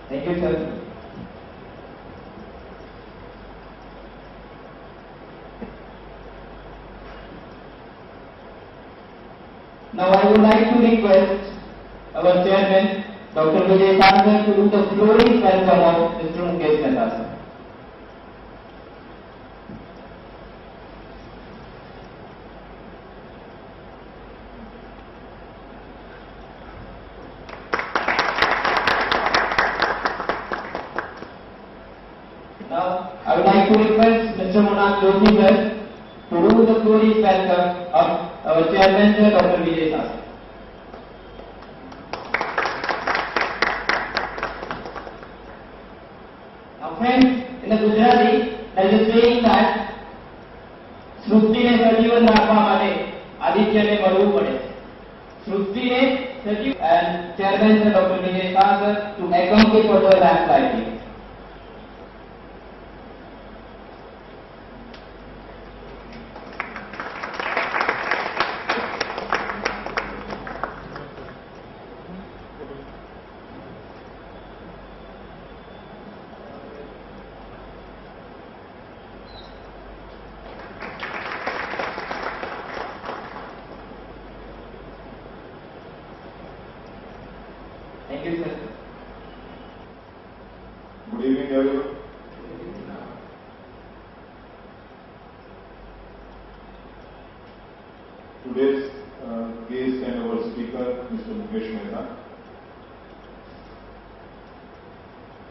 Thank you, sir. Now I would like to request our chairman, Dr. Vijay Sagar, to do the glorious welcome of Mr. Mukesh Mehta, sir. Now, I would like to request Mr. Munaf Joshi to do the glorious welcome of our chairman, sir, Dr. Vijay Sagar. Now, friends, in the Gujarati, there is a saying that સૃષ્ટિને સજીવન રાખવા માટે આદિત્યને મળવું પડે. સૃષ્ટિને સજીવ and chairman, sir, Dr. Vijay Sagar, to accomplish for the lamp lighting. Thank you, sir. Good evening, everyone. Today's guest and our speaker, Mr. Mukesh Mehta,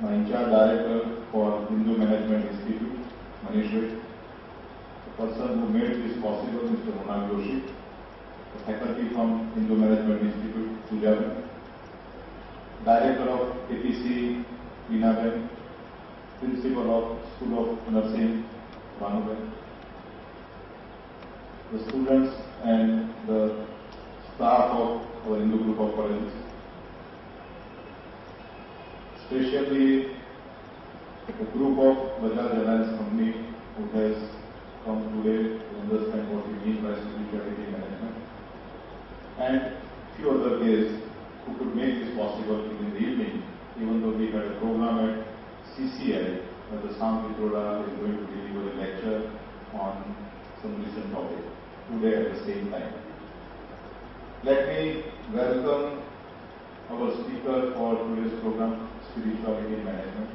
my in-charge director for Hindu Management Institute, Manish, the person who made this possible, Mr. Munaf Joshi, the faculty from Hindu Management Institute, Gujarat, Director of APC, Vinaben, Principal of School of Nursing, Banuben, the students and the staff of our Hindu group of colleges, especially the group of Bajaj Alliance Company who has come today to understand what we mean by spirituality management, and few other guests who could make this possible in the evening, even though we had a program at CCI, where the Sam Vidroda is going to deliver a lecture on some recent topic today at the same time. Let me welcome our speaker for today's program, Spirituality Management.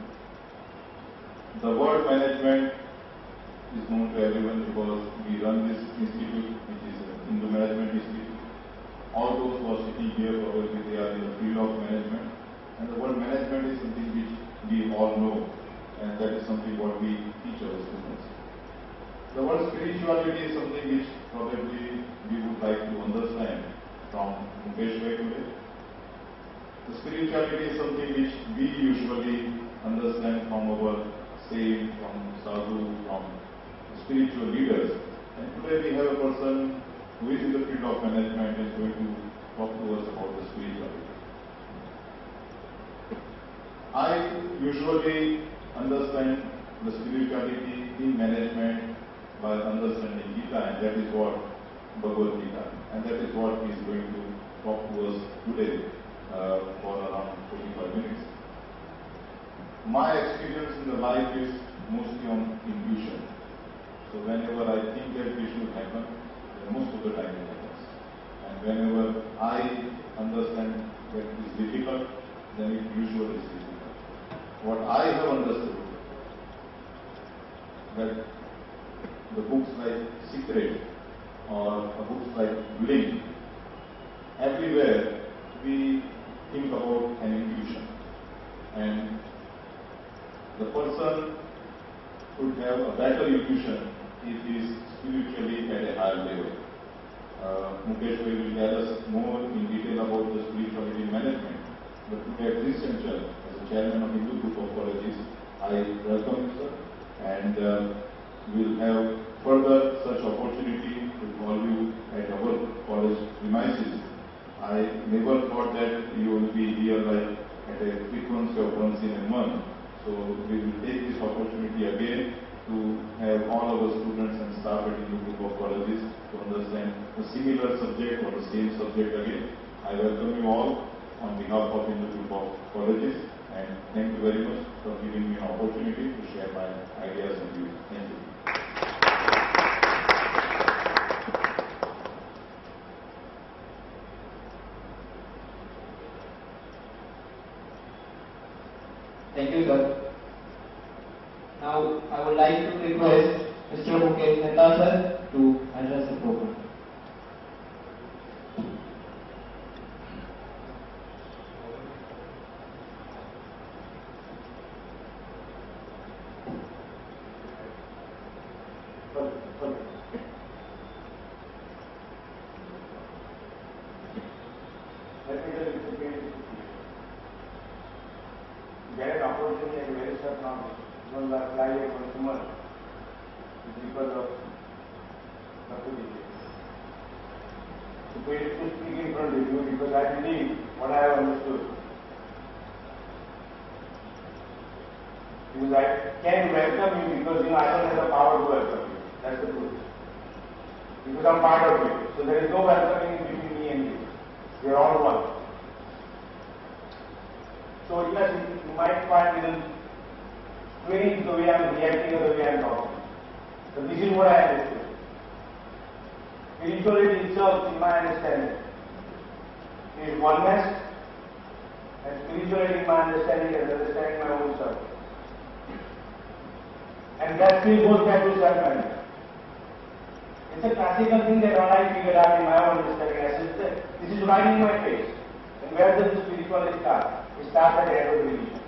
The word management is known to everyone because we run this institute, which is Hindu Management Institute. All those who are sitting here probably they are in the field of management, and the word management is something which we all know, and that is something what we teach our students. The word spirituality is something which probably we would like to understand from Mukesh today. The spirituality is something which we usually understand from our saint, from sadhu, from spiritual leaders, and today we have a person who is in the field of management is going to talk to us about the spirituality. I usually understand the spirituality in management by understanding Gita, and that is what Bhagavad Gita, and that is what he is going to talk to us today for around 45 minutes. My experience in the life is mostly on intuition. So whenever I think that this should happen, most of the time it happens. And whenever I understand that it is difficult, then it usually is difficult. What I have understood, that the books like Secret or books like Blink, everywhere we think about an intuition. And the person could have a better intuition if he is spiritually at a higher level. Mukesh will tell us more in detail about the spirituality management. But today at this juncture, as a chairman of Hindu Group of Colleges, I welcome you, sir, and we will have further such opportunity to call you at our college premises. I never thought that you will be here like at a frequency of once in a month. So we will take this opportunity again to have all our students and staff at Hindu Group of Colleges to understand a similar subject or the same subject again. I welcome you all on behalf of Hindu Group of Colleges, And thank you very much for giving me an opportunity to share my ideas and views. Thank you. Thank you, sir. Now, I would like to request Mr. Mukesh Mehta, sir, to address the program. Let me tell you something. Get an opportunity at a very short notice. Don't apply a consumer because of the position. So we need to speak in front of you because I believe what I have understood. Because I can't welcome you because I don't have the power to welcome you. That's the truth. Because I'm part of you. So there is no welcoming between me and you. We are all one. So yes, you might find it strange the way I'm reacting or the way I'm talking. But this is what I understood. Spirituality itself, in my understanding, is oneness, and spirituality, in my understanding, is understanding my own self. And that still goes back to self-management. It's a classical thing that all I figured out in my own understanding. I said, this is right in my face. And where does the spirituality start? It starts at the end of religion.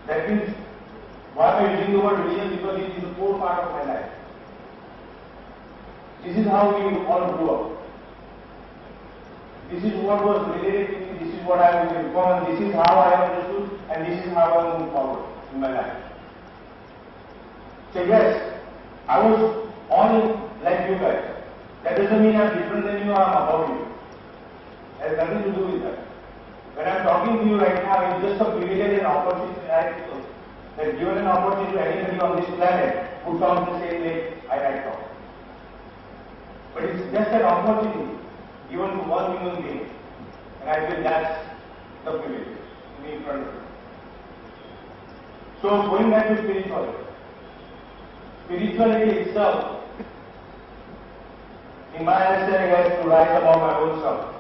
That means, why am I using the word religion? Because it is a core part of my life. This is how we all grew up. This is what was related to me, this is what I was informed, this is how I understood, and this is how I move forward in my life. So yes, I was all like you guys. That doesn't mean I'm different than you or I'm above you. It has nothing to do with that. When I'm talking to you right now, it's just a privilege and opportunity that given an opportunity to anybody on this planet who talks the same way I talk. But it's just an opportunity given to one human being. And I feel that's the privilege to be in front of you. So going back to spirituality. Spirituality itself, in my understanding, has to rise above my own self.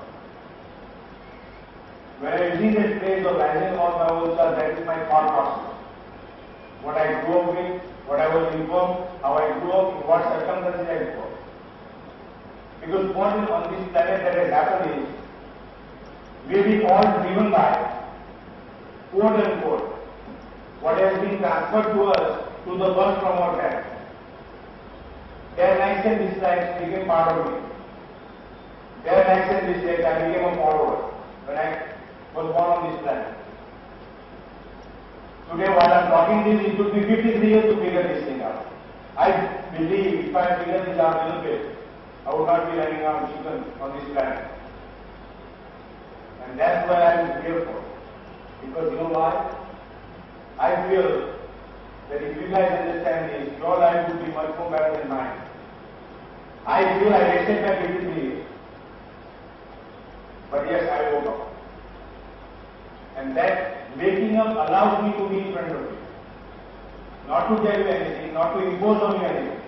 When I see that phrase of rising above my own self, that is my thought process. What I grew up with, what I was informed, how I grew up, in what circumstances I grew up. Because what is on this planet that has happened is, we have been all driven by, quote unquote, what has been transferred to us to the birth from our parents. Their likes and dislikes became part of me. Their likes and dislikes, I became a follower when I was born on this planet. Today, while I'm talking this, it took me 53 years to figure this thing out. I believe if I figure this out a little bit, I would not be running around chicken on this planet. And that's what I'm here for. Because you know why? I feel that if you guys understand this, your life would be much more better than mine. I feel I rested my 53 years. But yes, I woke up. And that waking up allows me to be in front of you. Not to tell you anything, not to impose on you anything,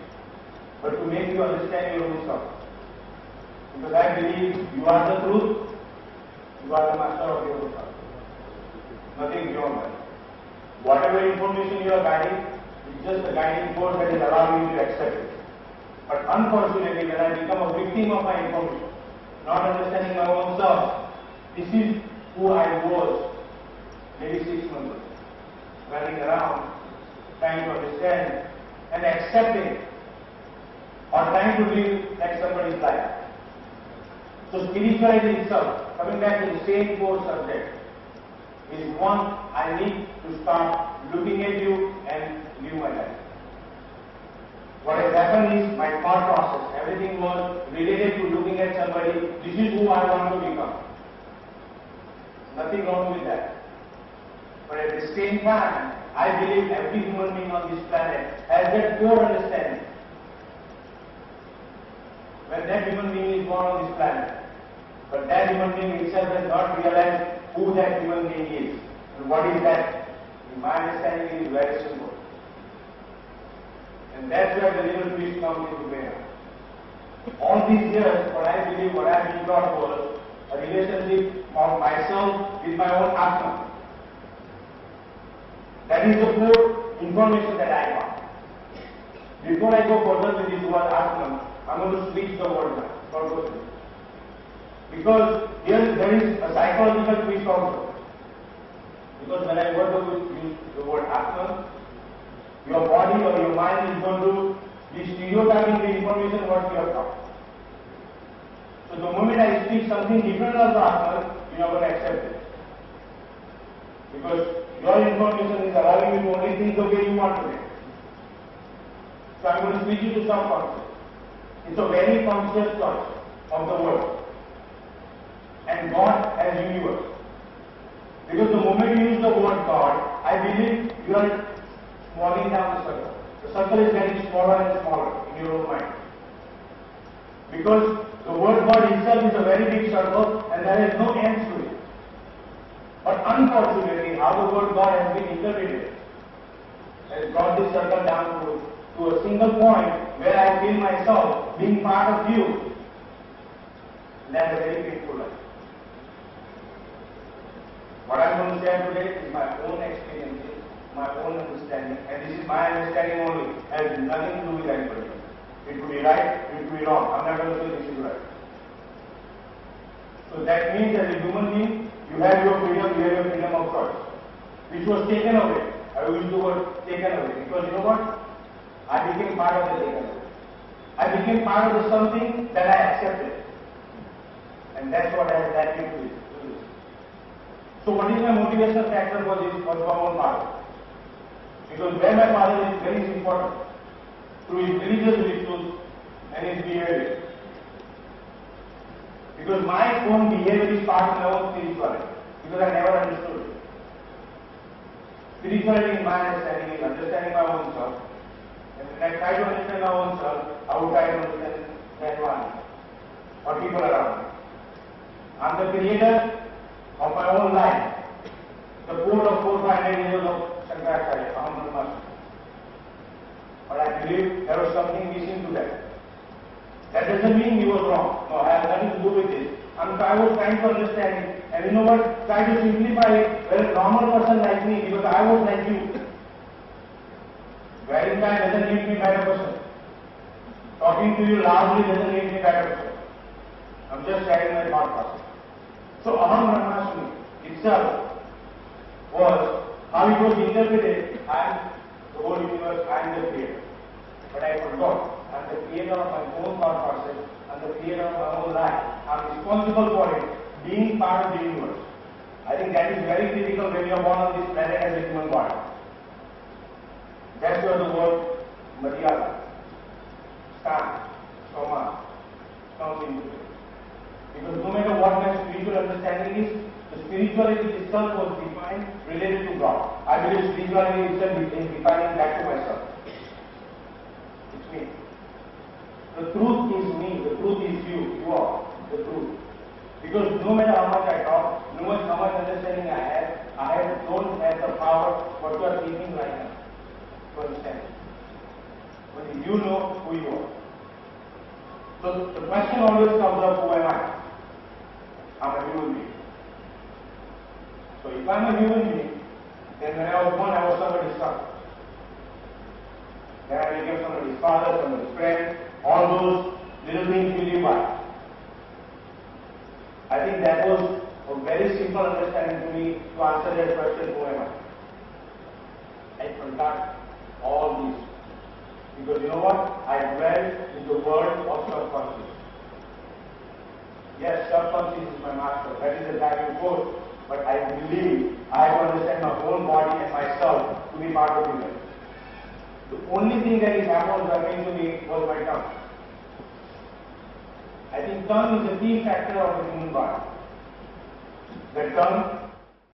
but to make you understand your own self. Because I believe you are the truth, you are the master of your own self. Nothing beyond that. Whatever information you are guiding, it's just a guiding force that is allowing you to accept it. But unfortunately, when I become a victim of my information, not understanding my own self, this is who I was maybe 6 months ago. Running around, trying to understand and accepting, or trying to live like somebody's life. So spirituality itself, coming back to the same core subject, is one, I need to start looking at you and live my life. What has happened is my thought process, everything was related to looking at somebody, this is who I want to become. Nothing wrong with that. But at the same time, I believe every human being on this planet has that core understanding. When that human being is born on this planet, but that human being itself has not realized who that human being is. And what is that? In my understanding, it is very simple. And that's where the little twist comes into play. All these years, what I believe, what I have been taught was a relationship of myself with my own Atma. That is the core information that I got. Before I go further with this word Atma, I'm going to switch the word now, purposely. Because here there is a psychological twist also. Because when I use the word Atma, your body or your mind is going to be stereotyping the information what you have taught. So the moment I speak something different of the Atma, you are going to accept it. Because your information is allowing you to only think the way you want to think. So I am going to switch it to subconscious. It's a very conscious choice of the word. And God as universe. Because the moment you use the word God, I believe you are smalling down the circle. The circle is getting smaller and smaller in your own mind. Because the word God itself is a very big circle and there is no end to it. But unfortunately, how the word God has been interpreted has brought this circle down to a single point where I feel myself being part of you. And that's a very painful life. What I am going to share today is my own experiences, my own understanding, and this is my understanding only, has nothing to do with anybody. It could be right, it could be wrong. I'm not going to say this is right. So that means as a human being, you have your freedom of choice, which was taken away. I will use the word taken away, because you know what? I became part of the taken away. I became part of the something that I accepted. And that's what has led me to this. So what is my motivational factor for this, for my own father? Because where my father is very important, through his religious rituals and his behavior. Because my own behavior is part of my own spirituality, because I never understood it. Spirituality in my understanding is understanding my own self. And when I try to understand my own self, I would try to understand the environment or people around me. I'm the creator of my own life. The code of 400 years of Shankaracharya, Aham Brahmasmi. But I believe there was something missing to that. That doesn't mean he was wrong. No, I have nothing to do with this. I was trying to understand it. And you know what? Try to simplify it. Well, a normal person like me, because I was like you. Wearing tie doesn't make me a better person. Talking to you loudly doesn't make me a better person. I'm just sharing my thought process. So Aham Brahmasmi itself was how it was interpreted. I am the whole universe, I am the creator. But I forgot. I am the creator of my own thought process. I am the creator of my own life. I am responsible for it, being part of the universe. I think that is very critical when you are born on this planet as a human body. That's where the word Maryada, Stan, Soma comes into play. Because no matter what my spiritual understanding is, the spirituality itself was defined related to God. I believe spirituality itself is defining back to myself. It's me. The truth is me, the truth is you are the truth. Because no matter how much I talk, no matter how much understanding I don't have the power what you are thinking right now to understand. But you know who you are. So the question always comes up, who am I? I'm a human being. So if I'm a human being, then when I was born, I was somebody's son. Then I became somebody's father, somebody's friend, all those little things we live by. I think that was a very simple understanding to me to answer that question, who am I? I forgot all these. Because you know what? I dwell in the world of subconscious. Yes, subconscious is my master. That is the driving force. But I believe I have to understand my own body and myself to be part of it. The only thing that is happening to me was my tongue. I think tongue is a key factor of the human body. The tongue